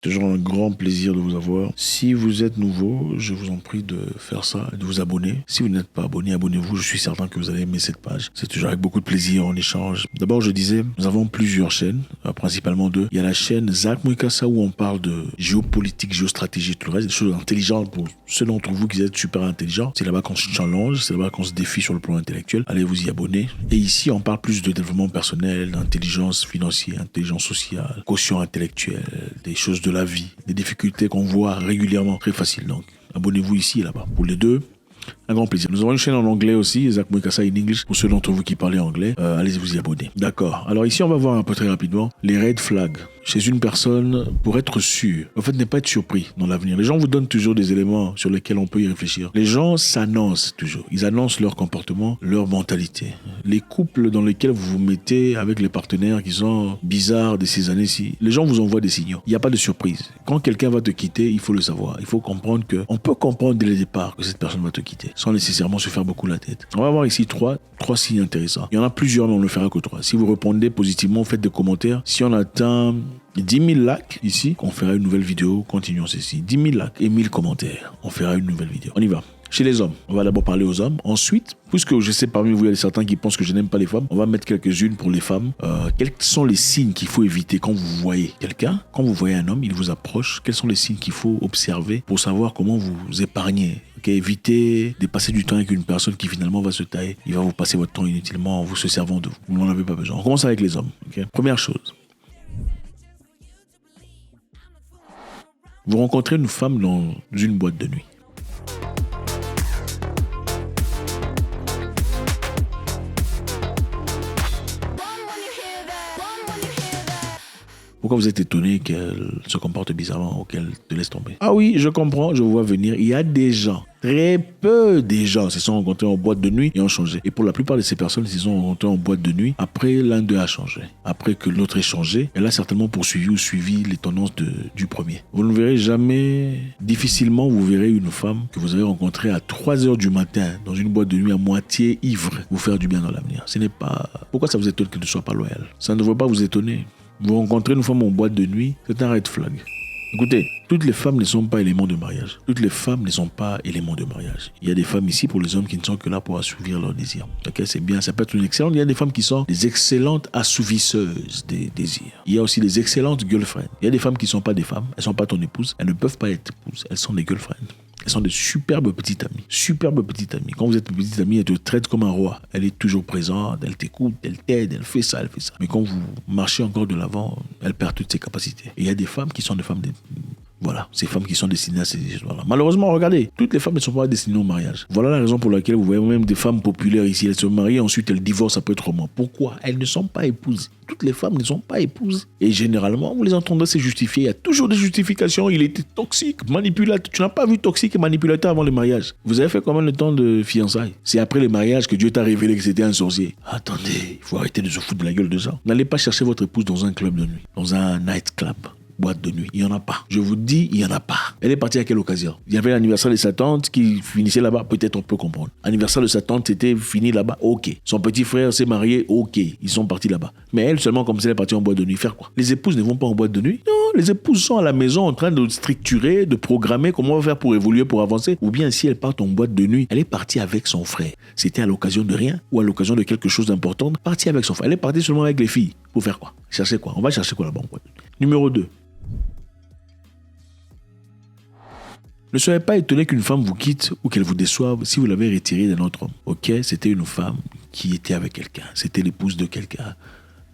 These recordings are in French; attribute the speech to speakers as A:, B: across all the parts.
A: Toujours un grand plaisir de vous avoir. Si vous êtes nouveau, je vous en prie de faire ça, de vous abonner. Si vous n'êtes pas abonné, abonnez-vous. Je suis certain que vous allez aimer cette page. C'est toujours avec beaucoup de plaisir, on échange. D'abord, je disais, nous avons plusieurs chaînes, principalement deux. Il y a la chaîne Zach Mwikassa où on parle de géopolitique, géostratégie, tout le reste, des choses intelligentes pour ceux d'entre vous qui êtes super intelligents. C'est là-bas qu'on se challenge, c'est là-bas qu'on se défie sur le plan intellectuel. Allez vous y abonner. Et ici, on parle plus de développement personnel, d'intelligence financière, intelligence sociale, quotient intellectuel, des choses de la vie, des difficultés qu'on voit régulièrement, très facile. Donc, abonnez-vous ici et là-bas. Pour les deux, un grand plaisir. Nous avons une chaîne en anglais aussi, Zach Mwikassa in English, pour ceux d'entre vous qui parlez anglais. Allez vous y abonner. D'accord. Alors ici, on va voir un peu très rapidement les red flags chez une personne pour être sûr. En fait, ne pas être surpris dans l'avenir. Les gens vous donnent toujours des éléments sur lesquels on peut y réfléchir. Les gens s'annoncent toujours. Ils annoncent leur comportement, leur mentalité. Les couples dans lesquels vous vous mettez avec les partenaires qui sont bizarres de ces années-ci, les gens vous envoient des signaux. Il n'y a pas de surprise. Quand quelqu'un va te quitter, il faut le savoir. Il faut comprendre que, on peut comprendre dès le départ que cette personne va te quitter, sans nécessairement se faire beaucoup la tête. On va voir ici trois signes intéressants. Il y en a plusieurs, mais on ne le fera que trois. Si vous répondez positivement, faites des commentaires. Si on atteint 10 000 likes ici, on fera une nouvelle vidéo. Continuons ceci. 10 000 likes et 1000 commentaires. On fera une nouvelle vidéo. On y va. Chez les hommes, on va d'abord parler aux hommes. Ensuite, puisque je sais parmi vous, il y a certains qui pensent que je n'aime pas les femmes, on va mettre quelques-unes pour les femmes. Quels sont les signes qu'il faut éviter quand vous voyez quelqu'un, quand vous voyez un homme, il vous approche, quels sont les signes qu'il faut observer pour savoir comment vous épargner? Évitez de passer du temps avec une personne qui finalement va se tailler. Il va vous passer votre temps inutilement en vous se servant de vous. Vous n'en avez pas besoin. On commence avec les hommes. Première chose. Vous rencontrez une femme dans une boîte de nuit. Pourquoi vous êtes étonné qu'elle se comporte bizarrement ou qu'elle te laisse tomber? Ah oui, je comprends, je vous vois venir. Il y a des gens, très peu des gens se sont rencontrés en boîte de nuit et ont changé. Et pour la plupart de ces personnes, ils se sont rencontrés en boîte de nuit après l'un d'eux a changé. Après que l'autre ait changé, elle a certainement poursuivi ou suivi les tendances du premier. Vous ne verrez jamais, difficilement, vous verrez une femme que vous avez rencontrée à 3h du matin dans une boîte de nuit à moitié ivre vous faire du bien dans l'avenir. Ce n'est pas... Pourquoi ça vous étonne qu'elle ne soit pas loyale? Ça ne devrait pas vous étonner. Vous rencontrez une femme en boîte de nuit, c'est un red flag. Écoutez, toutes les femmes ne sont pas éléments de mariage. Toutes les femmes ne sont pas éléments de mariage. Il y a des femmes ici pour les hommes qui ne sont que là pour assouvir leurs désirs. Ok, c'est bien, ça peut être une excellente. Il y a des femmes qui sont des excellentes assouvisseuses des désirs. Il y a aussi des excellentes girlfriends. Il y a des femmes qui ne sont pas des femmes, elles ne sont pas ton épouse, elles ne peuvent pas être épouses, elles sont des girlfriends. Elles sont de superbes petites amies. Superbes petites amies. Quand vous êtes une petite amie, elle te traite comme un roi. Elle est toujours présente, elle t'écoute, elle t'aide, elle fait ça, elle fait ça. Mais quand vous marchez encore de l'avant, elle perd toutes ses capacités. Et il y a des femmes qui sont des femmes... Voilà, ces femmes qui sont destinées à ces histoires-là. Malheureusement, regardez, toutes les femmes ne sont pas destinées au mariage. Voilà la raison pour laquelle vous voyez même des femmes populaires ici. Elles se marient et ensuite elles divorcent après 3 mois. Pourquoi? Elles ne sont pas épouses. Toutes les femmes ne sont pas épouses. Et généralement, vous les entendrez se justifier. Il y a toujours des justifications. Il était toxique, manipulateur. Tu n'as pas vu toxique et manipulateur avant le mariage. Vous avez fait combien de temps de fiançailles? C'est après le mariage que Dieu t'a révélé que c'était un sorcier. Attendez, il faut arrêter de se foutre de la gueule de ça. N'allez pas chercher votre épouse dans un club de nuit, dans un nightclub. Boîte de nuit, il n'y en a pas. Je vous dis, il n'y en a pas. Elle est partie à quelle occasion? Il y avait l'anniversaire de sa tante qui finissait là-bas, peut-être on peut comprendre. L'anniversaire de sa tante, c'était fini là-bas, ok. Son petit frère s'est marié, ok. Ils sont partis là-bas. Mais elle seulement, comme si elle est partie en boîte de nuit, faire quoi? Les épouses ne vont pas en boîte de nuit? Non, les épouses sont à la maison en train de structurer, de programmer comment on va faire pour évoluer, pour avancer. Ou bien si elle part en boîte de nuit, elle est partie avec son frère. C'était à l'occasion de rien ou à l'occasion de quelque chose d'important, partie avec son frère. Elle est partie seulement avec les filles. Pour faire quoi? Chercher quoi? On va chercher quoi là-bas en boîte de nuit? Numéro 2. Ne soyez pas étonné qu'une femme vous quitte ou qu'elle vous déçoive si vous l'avez retirée d'un autre homme. Ok, c'était une femme qui était avec quelqu'un. C'était l'épouse de quelqu'un.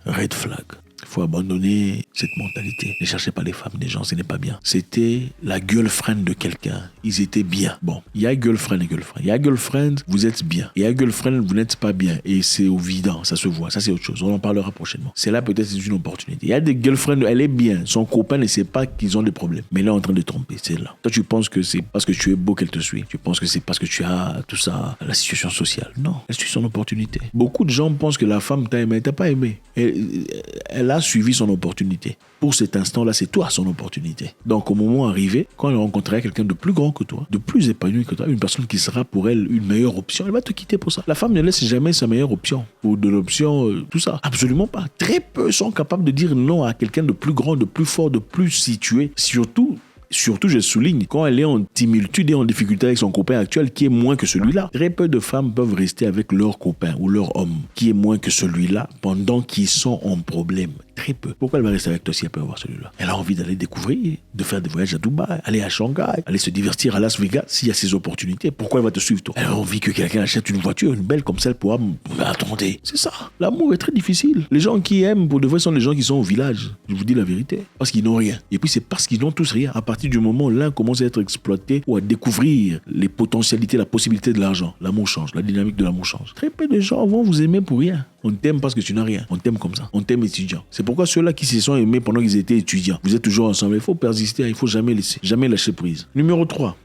A: Red flag. Il faut abandonner cette mentalité. Ne cherchez pas les femmes des gens, ce n'est pas bien. C'était la girlfriend de quelqu'un. Ils étaient bien. Bon, il y a girlfriend et girlfriend. Il y a girlfriend, vous êtes bien. Il y a girlfriend, vous n'êtes pas bien. Et c'est évident, ça se voit. Ça, c'est autre chose. On en parlera prochainement. C'est là, peut-être, c'est une opportunité. Il y a des girlfriends, elle est bien. Son copain ne sait pas qu'ils ont des problèmes. Mais elle est en train de tromper. C'est là. Toi, tu penses que c'est parce que tu es beau qu'elle te suit. Tu penses que c'est parce que tu as tout ça, la situation sociale. Non. Elle suit son opportunité. Beaucoup de gens pensent que la femme t'a aimé. Elle t'a pas aimé. Elle a a suivi son opportunité. Pour cet instant-là, c'est toi son opportunité. Donc, au moment arrivé, quand elle rencontrera quelqu'un de plus grand que toi, de plus épanoui que toi, une personne qui sera pour elle une meilleure option, elle va te quitter pour ça. La femme ne laisse jamais sa meilleure option ou de l'option, tout ça. Absolument pas. Très peu sont capables de dire non à quelqu'un de plus grand, de plus fort, de plus situé. Surtout, je souligne, quand elle est en timidité et en difficulté avec son copain actuel qui est moins que celui-là. Très peu de femmes peuvent rester avec leur copain ou leur homme qui est moins que celui-là pendant qu'ils sont en problème. Très peu. Pourquoi elle va rester avec toi si elle peut avoir celui-là? Elle a envie d'aller découvrir, de faire des voyages à Dubaï, aller à Shanghai, aller se divertir à Las Vegas s'il y a ces opportunités. Pourquoi elle va te suivre toi? Elle a envie que quelqu'un achète une voiture, une belle comme ça, elle pourra... Attendez, c'est ça. L'amour est très difficile. Les gens qui aiment pour de vrai sont les gens qui sont au village. Je vous dis la vérité. Parce qu'ils n'ont rien. Et puis c'est parce qu'ils n'ont tous rien. À partir du moment où l'un commence à être exploité ou à découvrir les potentialités, la possibilité de l'argent, l'amour change, la dynamique de l'amour change. Très peu de gens vont vous aimer pour rien. On t'aime parce que tu n'as rien. On t'aime comme ça. On t'aime étudiant. C'est pourquoi ceux-là qui se sont aimés pendant qu'ils étaient étudiants, vous êtes toujours ensemble. Il faut persister, il ne faut jamais laisser, jamais lâcher prise. Numéro 3.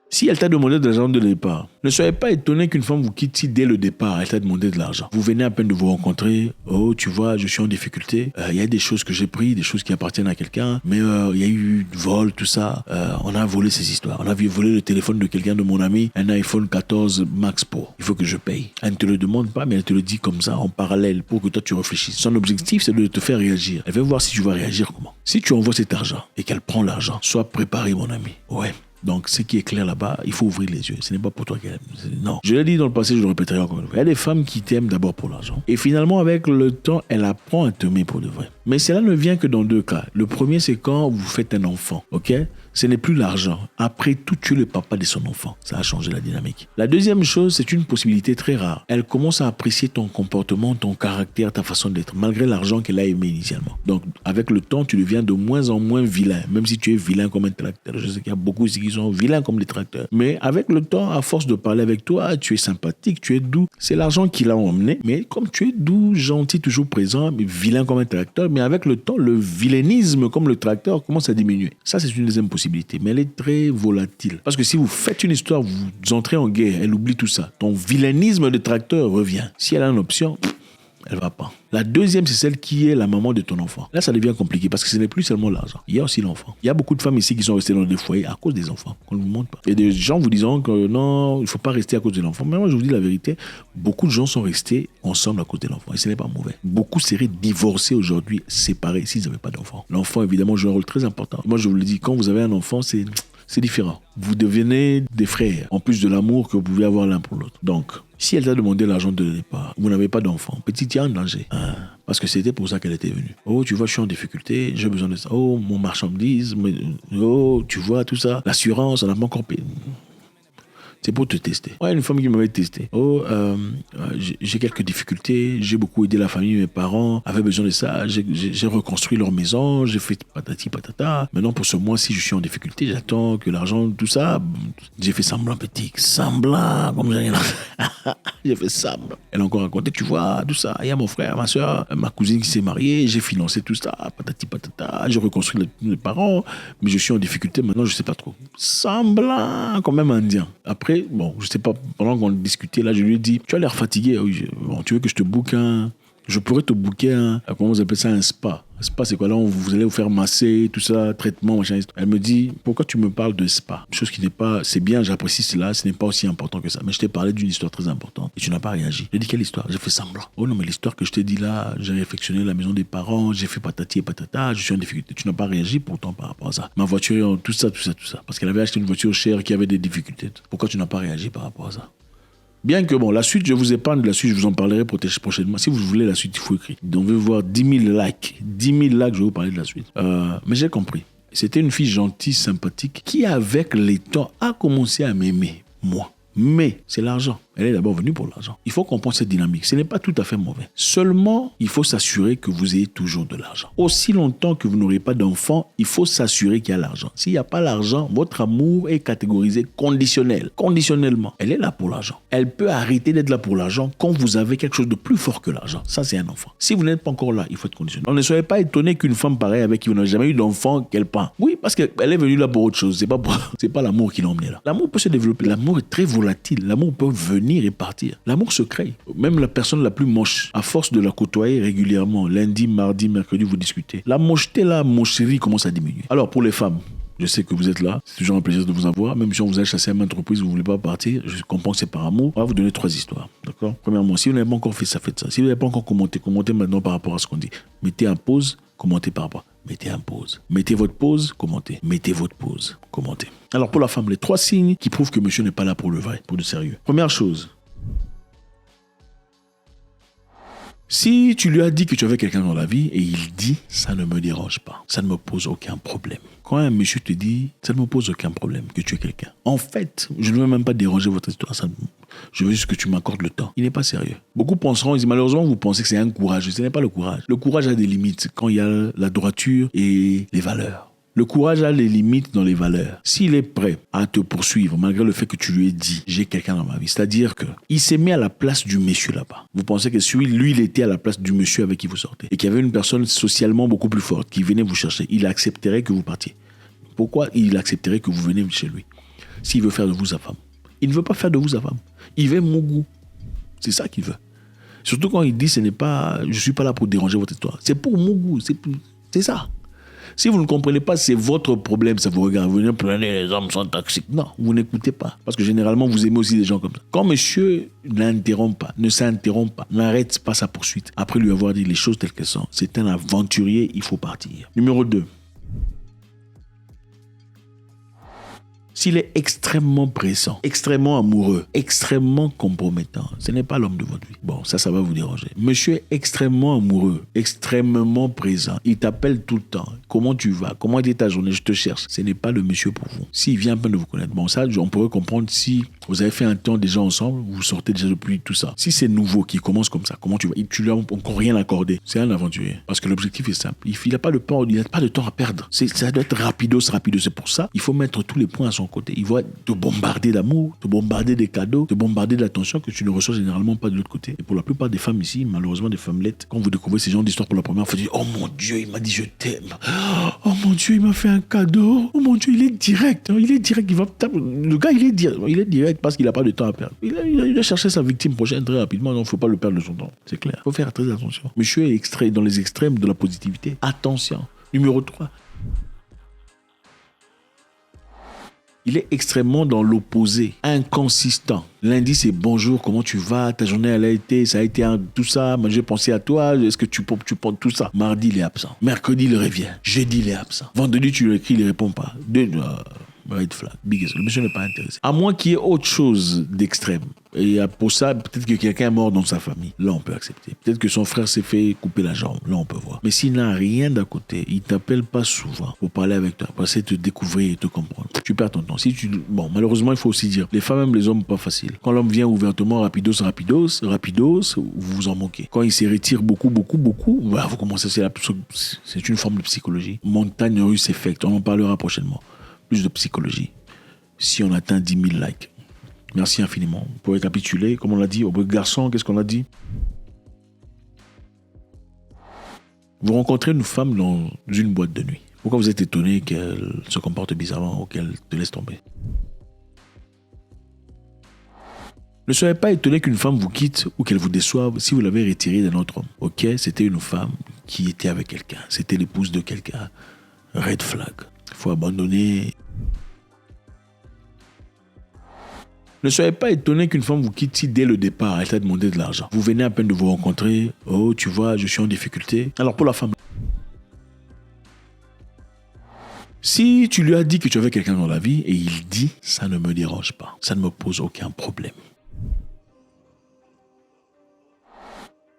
A: Si elle t'a demandé de l'argent de départ, ne soyez pas étonné qu'une femme vous quitte si dès le départ, elle t'a demandé de l'argent. Vous venez à peine de vous rencontrer. Oh, tu vois, je suis en difficulté. Il y a des choses que j'ai prises, des choses qui appartiennent à quelqu'un. Mais il y a eu vol, tout ça. On a volé ces histoires. On a volé le téléphone de quelqu'un de mon ami, un iPhone 14 Max Pro. Il faut que je paye. Elle ne te le demande pas, mais elle te le dit comme ça, en parallèle, pour que toi tu réfléchisses. Son objectif, c'est de te faire réagir. Elle veut voir si tu vas réagir comment. Si tu envoies cet argent et qu'elle prend l'argent, sois préparé, mon ami. Ouais. Donc, ce qui est clair là-bas, il faut ouvrir les yeux. Ce n'est pas pour toi qu'elle aime. Non. Je l'ai dit dans le passé, je le répéterai encore une fois. Il y a des femmes qui t'aiment d'abord pour l'argent. Et finalement, avec le temps, elle apprend à t'aimer pour de vrai. Mais cela ne vient que dans 2 cas. Le premier, c'est quand vous faites un enfant. OK? Ce n'est plus l'argent. Après tout, tu es le papa de son enfant. Ça a changé la dynamique. La deuxième chose, c'est une possibilité très rare. Elle commence à apprécier ton comportement, ton caractère, ta façon d'être, malgré l'argent qu'elle a aimé initialement. Donc, avec le temps, tu deviens de moins en moins vilain, même si tu es vilain comme un tracteur. Je sais qu'il y a beaucoup ici qui sont vilains comme des tracteurs. Mais avec le temps, à force de parler avec toi, tu es sympathique, tu es doux. C'est l'argent qui l'a emmené. Mais comme tu es doux, gentil, toujours présent, mais vilain comme un tracteur, mais avec le temps, le vilainisme comme le tracteur commence à diminuer. Ça, c'est une deuxième possibilité. Mais elle est très volatile. Parce que si vous faites une histoire, vous entrez en guerre, elle oublie tout ça. Ton vilainisme de tracteur revient. Si elle a une option, elle va pas. La deuxième, c'est celle qui est la maman de ton enfant. Là, ça devient compliqué parce que ce n'est plus seulement l'argent. Il y a aussi l'enfant. Il y a beaucoup de femmes ici qui sont restées dans des foyers à cause des enfants. On ne vous montre pas. Il y a des gens vous disant que non, il ne faut pas rester à cause de l'enfant. Mais moi, je vous dis la vérité, beaucoup de gens sont restés ensemble à cause de l'enfant. Et ce n'est pas mauvais. Beaucoup seraient divorcés aujourd'hui, séparés, s'ils n'avaient pas d'enfant. L'enfant, évidemment, joue un rôle très important. Moi, je vous le dis, quand vous avez un enfant, c'est différent. Vous devenez des frères, en plus de l'amour que vous pouvez avoir l'un pour l'autre. Donc, si elle t'a demandé l'argent de départ, vous n'avez pas d'enfant, petit, il y a un danger. Parce que c'était pour ça qu'elle était venue. Oh, tu vois, je suis en difficulté, j'ai besoin de ça. Oh, mon marchandise, oh, tu vois, tout ça. L'assurance, on n'a pas encore payé. C'est pour te tester. Ouais, une femme qui m'avait testé. Oh, j'ai quelques difficultés, j'ai beaucoup aidé la famille, mes parents avaient besoin de ça, j'ai reconstruit leur maison, j'ai fait patati patata. Maintenant, pour ce mois-ci, je suis en difficulté, j'attends que l'argent, tout ça, j'ai fait semblant petit, semblant, comme j'ai rien. J'ai fait semblant. Elle a encore raconté, tu vois, tout ça. Il y a mon frère, ma soeur, ma cousine qui s'est mariée, j'ai financé tout ça, patati patata, j'ai reconstruit les parents, mais je suis en difficulté maintenant, je sais pas trop. Semblant, quand même indien. Après, bon, je sais pas, pendant qu'on discutait là, je lui ai dit, tu as l'air fatigué, bon, tu veux que je te book je pourrais te booker comment vous appelez ça, un spa. Un spa, c'est quoi là, vous allez vous faire masser, tout ça, traitement, machin. Elle me dit, pourquoi tu me parles de spa? Chose qui n'est pas, c'est bien, j'apprécie cela, ce n'est pas aussi important que ça. Mais je t'ai parlé d'une histoire très importante et tu n'as pas réagi. J'ai dit, quelle histoire? J'ai fait semblant. Oh non, mais l'histoire que je t'ai dit là, j'ai réfectionné la maison des parents, j'ai fait patati et patata, je suis en difficulté. Tu n'as pas réagi pourtant par rapport à ça. Ma voiture, tout ça. Parce qu'elle avait acheté une voiture chère qui avait des difficultés. Pourquoi tu n'as pas réagi par rapport à ça? Bien que, bon, la suite, je vous épargne de la suite, je vous en parlerai prochainement. Si vous voulez la suite, il faut écrire. Donc, on veut voir 10 000 likes. 10 000 likes, je vais vous parler de la suite. Mais j'ai compris. C'était une fille gentille, sympathique, qui, avec les temps, a commencé à m'aimer, moi. Mais c'est l'argent. Elle est d'abord venue pour l'argent. Il faut comprendre cette dynamique. Ce n'est pas tout à fait mauvais. Seulement, il faut s'assurer que vous ayez toujours de l'argent. Aussi longtemps que vous n'aurez pas d'enfant, il faut s'assurer qu'il y a l'argent. S'il n'y a pas l'argent, votre amour est catégorisé conditionnel. Conditionnellement. Elle est là pour l'argent. Elle peut arrêter d'être là pour l'argent quand vous avez quelque chose de plus fort que l'argent. Ça, c'est un enfant. Si vous n'êtes pas encore là, il faut être conditionnel. Donc, ne soyez pas étonné qu'une femme pareille avec qui vous n'avez jamais eu d'enfant, qu'elle prend. Oui, parce qu'elle est venue là pour autre chose. C'est pas l'amour qui l'a emmené là. L'amour peut se développer. L'amour est très volatile. L'amour peut venir venir et partir. L'amour se crée. Même la personne la plus moche, à force de la côtoyer régulièrement, lundi, mardi, mercredi, vous discutez. La mocheté, la mocherie commence à diminuer. Alors, pour les femmes, je sais que vous êtes là, c'est toujours un plaisir de vous avoir. Même si on vous a chassé à maintes reprises, vous ne voulez pas partir, je comprends que c'est par amour. On va vous donner 3 histoires, d'accord? Premièrement, si vous n'avez pas encore fait ça, faites ça. Si vous n'avez pas encore commenté, commentez maintenant par rapport à ce qu'on dit. Mettez en pause, commentez par rapport. Mettez en pause. Mettez votre pause, commentez. Mettez votre pause, commentez. Alors pour la femme, les 3 signes qui prouvent que monsieur n'est pas là pour le vrai, pour le sérieux. Première chose, si tu lui as dit que tu avais quelqu'un dans la vie et il dit « ça ne me dérange pas, ça ne me pose aucun problème ». Quand un monsieur te dit « ça ne me pose aucun problème que tu aies quelqu'un », en fait, je ne veux même pas déranger votre histoire, je veux juste que tu m'accordes le temps. Il n'est pas sérieux. Beaucoup penseront, malheureusement vous pensez que c'est un courage, ce n'est pas le courage. Le courage a des limites quand il y a la droiture et les valeurs. Le courage a des limites dans les valeurs. S'il est prêt à te poursuivre, malgré le fait que tu lui aies dit « j'ai quelqu'un dans ma vie », c'est-à-dire qu'il s'est mis à la place du monsieur là-bas. Vous pensez que si lui, il était à la place du monsieur avec qui vous sortez et qu'il y avait une personne socialement beaucoup plus forte qui venait vous chercher, il accepterait que vous partiez. Pourquoi il accepterait que vous veniez chez lui? S'il veut faire de vous sa femme. Il ne veut pas faire de vous sa femme. Il veut mon goût. C'est ça qu'il veut. Surtout quand il dit « je ne suis pas là pour déranger votre histoire ». C'est pour mon goût. C'est ça. Si vous ne comprenez pas, c'est votre problème, ça vous regarde. Vous venez plaindre, les hommes sont toxiques. Non, vous n'écoutez pas. Parce que généralement, vous aimez aussi des gens comme ça. Quand monsieur n'interrompt pas, ne s'interrompt pas, n'arrête pas sa poursuite, après lui avoir dit les choses telles qu'elles sont, c'est un aventurier, il faut partir. Numéro 2. S'il est extrêmement pressant, extrêmement amoureux, extrêmement compromettant, ce n'est pas l'homme de votre vie. Bon, ça va vous déranger. Monsieur est extrêmement amoureux, extrêmement présent. Il t'appelle tout le temps. Comment tu vas? Comment était ta journée? Je te cherche. Ce n'est pas le monsieur pour vous. S'il vient à peine de vous connaître, bon, ça, on pourrait comprendre si vous avez fait un temps déjà ensemble, vous sortez déjà depuis tout ça. Si c'est nouveau, qui commence comme ça, comment tu vas? Tu lui as encore rien accordé. C'est un aventurier. Parce que l'objectif est simple. Il n'a pas de temps à perdre. Ça doit être rapidos. C'est pour ça, il faut mettre tous les points à son côté. Il va te bombarder d'amour, te bombarder des cadeaux, te bombarder d'attention que tu ne reçois généralement pas de l'autre côté. Et pour la plupart des femmes ici, malheureusement des femmelettes, quand vous découvrez ces genres d'histoires pour la première fois, vous dites « Oh mon Dieu, il m'a dit je t'aime. Oh mon Dieu, il m'a fait un cadeau. Oh mon Dieu, il est direct. Il est direct. Le gars, il est direct parce qu'il n'a pas de temps à perdre. Il a cherché sa victime prochaine très rapidement. Donc, il ne faut pas le perdre de son temps. C'est clair. Il faut faire très attention. Monsieur est dans les extrêmes de la positivité. Attention. Numéro 3. Il est extrêmement dans l'opposé, inconsistant. Lundi, c'est bonjour, comment tu vas? Ta journée, ça a été tout ça. Moi, j'ai pensé à toi. Est-ce que tu penses tout ça? Mardi, il est absent. Mercredi, il revient. Jeudi, il est absent. Vendredi, tu lui écris, il ne répond pas. Red flag, big. Le monsieur n'est pas intéressé. À moins qu'il y ait autre chose d'extrême. Et pour ça, peut-être que quelqu'un est mort dans sa famille. Là, on peut accepter. Peut-être que son frère s'est fait couper la jambe. Là, on peut voir. Mais s'il n'a rien d'à côté, il ne t'appelle pas souvent pour parler avec toi, pour essayer de te découvrir et te comprendre. Tu perds ton temps. Bon, malheureusement, il faut aussi dire, les femmes aiment les hommes pas faciles. Quand l'homme vient ouvertement, rapidos, vous vous en moquez. Quand il se retire beaucoup, bah, vous commencez, c'est une forme de psychologie. Montagne russe effect. On en parlera prochainement. Plus de psychologie. Si on atteint 10 000 likes. Merci infiniment. Pour récapituler, comme on l'a dit, au garçon, qu'est-ce qu'on a dit? Vous rencontrez une femme dans une boîte de nuit. Pourquoi vous êtes étonné qu'elle se comporte bizarrement ou qu'elle te laisse tomber? Ne soyez pas étonné qu'une femme vous quitte ou qu'elle vous déçoive si vous l'avez retirée d'un autre homme. Ok, c'était une femme qui était avec quelqu'un. C'était l'épouse de quelqu'un. Red flag. Il faut abandonner. Ne soyez pas étonné qu'une femme vous quitte si dès le départ, elle t'a demandé de l'argent. Vous venez à peine de vous rencontrer. Oh, tu vois, je suis en difficulté. Alors pour la femme, si tu lui as dit que tu avais quelqu'un dans la vie et il dit « ça ne me dérange pas, ça ne me pose aucun problème ».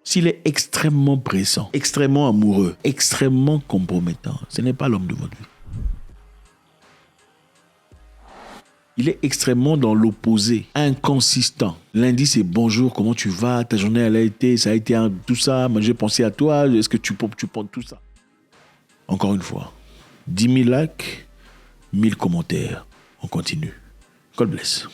A: S'il est extrêmement pressant, extrêmement amoureux, extrêmement compromettant, ce n'est pas l'homme de votre vie. Il est extrêmement dans l'opposé, inconsistant. Lundi, c'est bonjour, comment tu vas? Ta journée, ça a été tout ça. Moi, j'ai pensé à toi. Est-ce que tu penses tout ça? Encore une fois, 10 000 likes, 1000 commentaires. On continue. God bless.